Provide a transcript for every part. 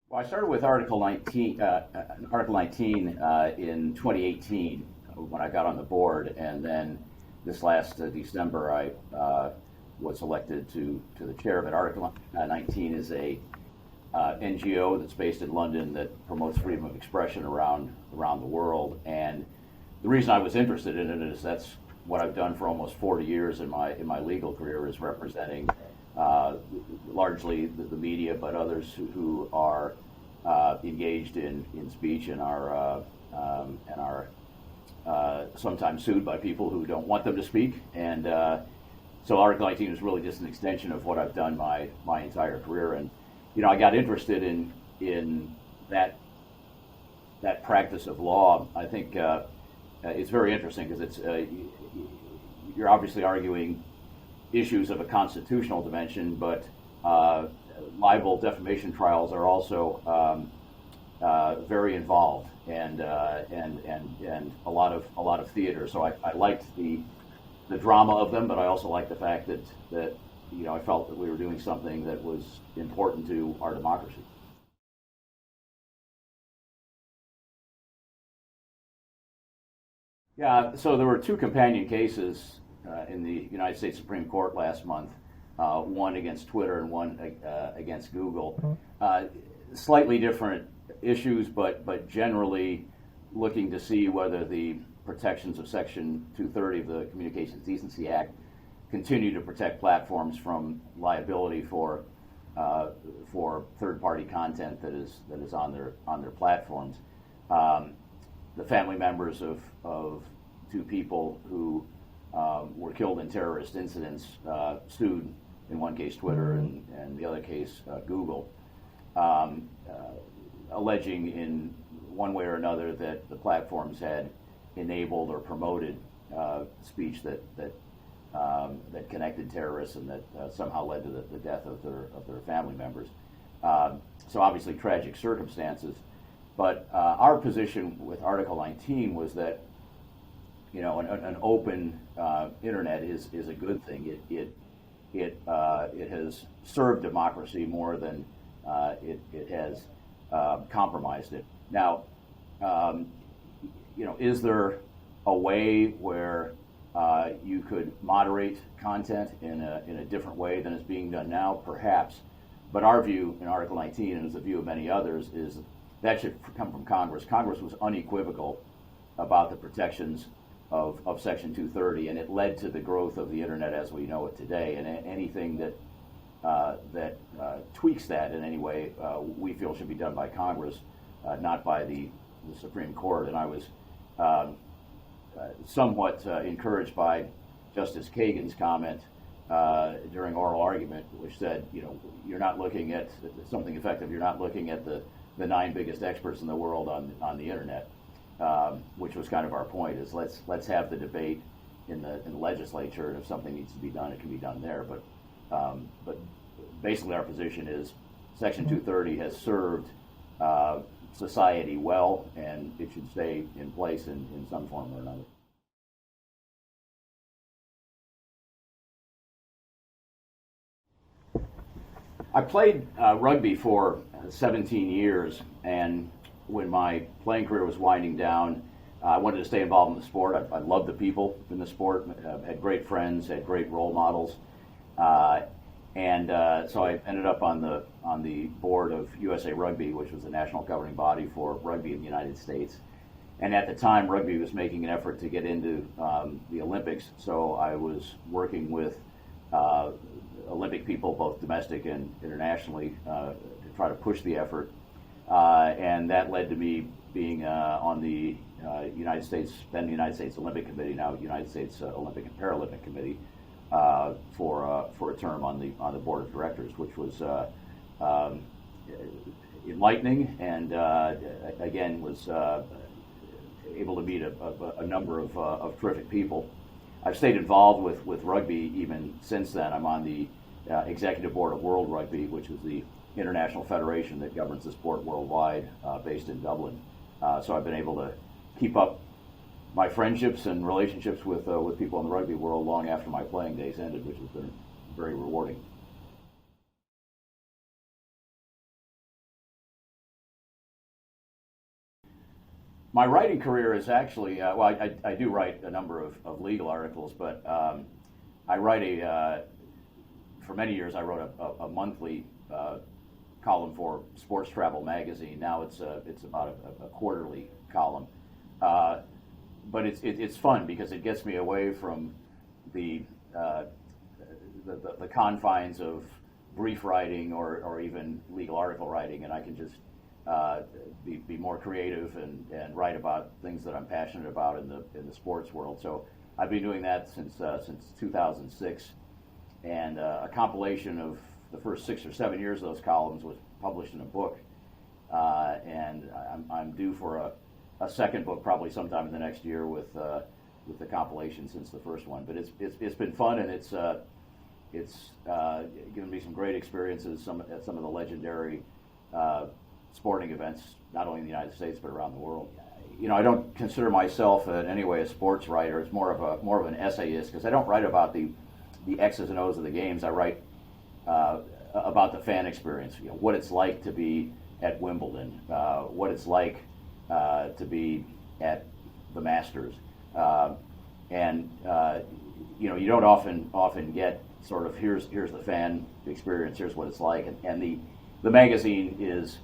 Well, I started with Article 19 in 2018 when I got on the board, and then this last December I was elected to the chair of it. Article 19 is a NGO that's based in London that promotes freedom of expression around the world. And the reason I was interested in it is that's what I've done for almost 40 years in my legal career, is representing largely the media, but others who are engaged in speech and are sometimes sued by people who don't want them to speak. And so Article 19 is really just an extension of what I've done my entire career. And I got interested in that practice of law. I think it's very interesting because you're obviously arguing issues of a constitutional dimension, but libel defamation trials are also very involved and a lot of theater. So I liked the drama of them, but I also liked the fact that I felt that we were doing something that was important to our democracy. Yeah, so there were two companion cases in the United States Supreme Court last month, one against Twitter and one against Google. Slightly different issues, but generally looking to see whether the protections of Section 230 of the Communications Decency Act continue to protect platforms from liability for third-party content that is on their platforms. The family members of two people who were killed in terrorist incidents sued, in one case Twitter and the other case Google, alleging in one way or another that the platforms had enabled or promoted speech that connected terrorists and that somehow led to the death of their family members. So obviously tragic circumstances. But our position with Article 19 was that an open internet is a good thing. It has served democracy more than it has compromised it. Now, is there a way where you could moderate content in a different way than is being done now? Perhaps. But our view in Article 19, and as the view of many others, is that should come from Congress. Congress was unequivocal about the protections of Section 230, and it led to the growth of the internet as we know it today. And anything that tweaks that in any way, we feel should be done by Congress, not by the Supreme Court. And I was somewhat encouraged by Justice Kagan's comment during oral argument, which said, you're not looking at something effective. You're not looking at the 9 biggest experts in the world on the internet, which was kind of our point. Is let's have the debate in the legislature, and if something needs to be done, it can be done there. But basically, our position is Section 230 has served society well, and it should stay in place in some form or another. I played rugby for 17 years, and when my playing career was winding down, I wanted to stay involved in the sport. I loved the people in the sport, had great friends, had great role models, and so I ended up on the board of USA Rugby, which was the national governing body for rugby in the United States. And at the time, rugby was making an effort to get into the Olympics, so I was working with Olympic people, both domestic and internationally, to try to push the effort. And that led to me being on the United States Olympic Committee, now United States Olympic and Paralympic Committee, for a term on the board of directors, which was enlightening, and again was able to meet a number of terrific people. I've stayed involved with rugby even since then. I'm on the executive board of World Rugby, which is the international federation that governs the sport worldwide, based in Dublin. So I've been able to keep up my friendships and relationships with people in the rugby world long after my playing days ended, which has been very rewarding. My writing career is actually, well, I do write a number of legal articles, but I write for many years I wrote a monthly column for Sports Travel magazine. Now it's about a quarterly column. But it's fun because it gets me away from the confines of brief writing or even legal article writing, and I can just be more creative and write about things that I'm passionate about in the sports world. So I've been doing that since 2006, and a compilation of the first 6 or 7 years of those columns was published in a book, and I'm due for a second book probably sometime in the next year with the compilation since the first one. But it's been fun, and it's given me some great experiences at some of the legendary sporting events, not only in the United States but around the world. You know, I don't consider myself in any way a sports writer. It's more of an essayist, because I don't write about the X's and O's of the games. I write about the fan experience. You know, what it's like to be at Wimbledon, what it's like to be at the Masters, and you know, you don't often get sort of here's the fan experience, here's what it's like, and the magazine is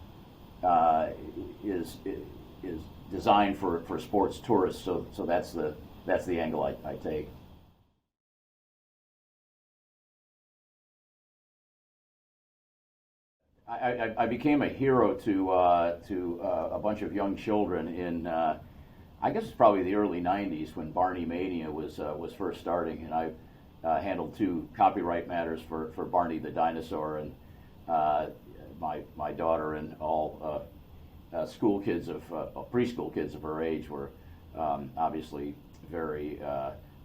designed for sports tourists, so that's the angle I take. I became a hero to a bunch of young children in I guess it's probably the early '90s when Barney Mania was first starting, and I handled 2 copyright matters for Barney the dinosaur, and my daughter and all school kids preschool kids of her age were obviously very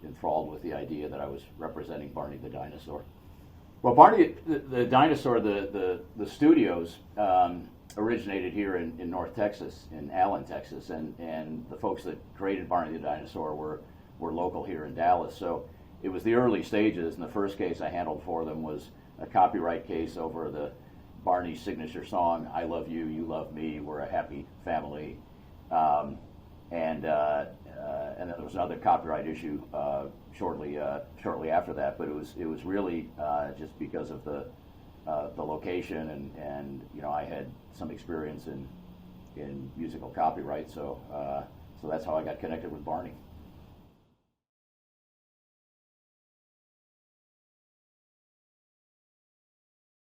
enthralled with the idea that I was representing Barney the dinosaur. Well, Barney the dinosaur, the studios originated here in North Texas, in Allen, Texas, and the folks that created Barney the dinosaur were local here in Dallas. So it was the early stages, and the first case I handled for them was a copyright case over the Barney signature song, "I Love You, You Love Me, We're a Happy Family," and then there was another copyright issue shortly after that. But it was really just because of the location, and you know, I had some experience in musical copyright, so that's how I got connected with Barney.